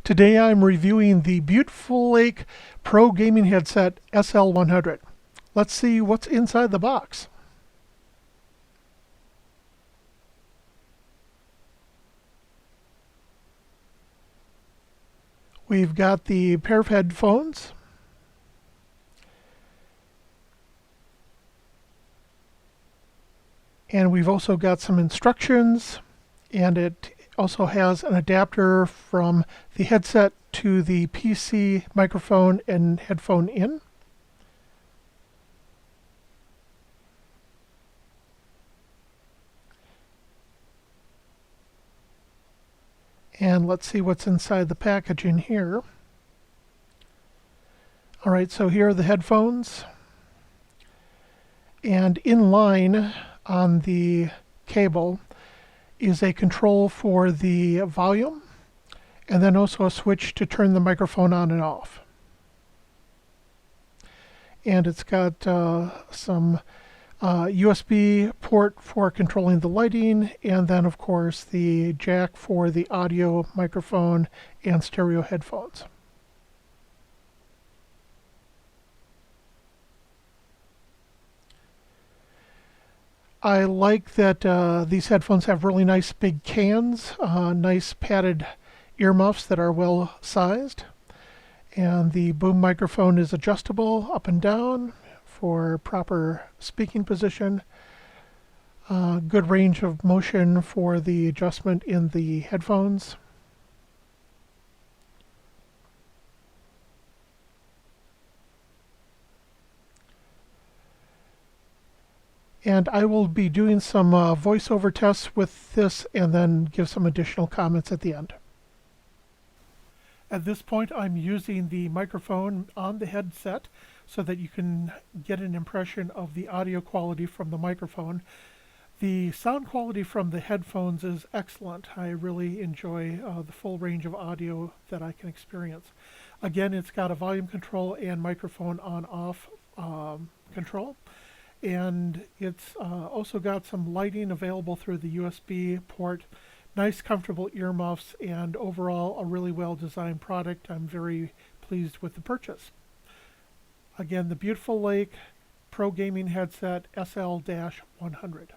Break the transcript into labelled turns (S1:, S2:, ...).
S1: Today I'm reviewing the Butfullake Pro Gaming Headset SL-100. Let's see what's inside the box. We've got the pair of headphones. And we've also got some instructions, and it also has an adapter from the headset to the PC microphone and headphone in. And let's see what's inside the packaging here. All right, so here are the headphones. And in line on the cable is a control for the volume, and then also a switch to turn the microphone on and off. And it's got some USB port for controlling the lighting, and then of course the jack for the audio, microphone, and stereo headphones. I like that these headphones have really nice big cans, nice padded earmuffs that are well sized. And the boom microphone is adjustable up and down for proper speaking position. Good range of motion for the adjustment in the headphones. And I will be doing some voiceover tests with this and then give some additional comments at the end. At this point, I'm using the microphone on the headset so that you can get an impression of the audio quality from the microphone. The sound quality from the headphones is excellent. I really enjoy the full range of audio that I can experience. Again, it's got a volume control and microphone on-off control. And it's also got some lighting available through the USB port. Nice, comfortable earmuffs, and overall a really well-designed product. I'm very pleased with the purchase. Again, the Butfullake Pro Gaming Headset SL-100.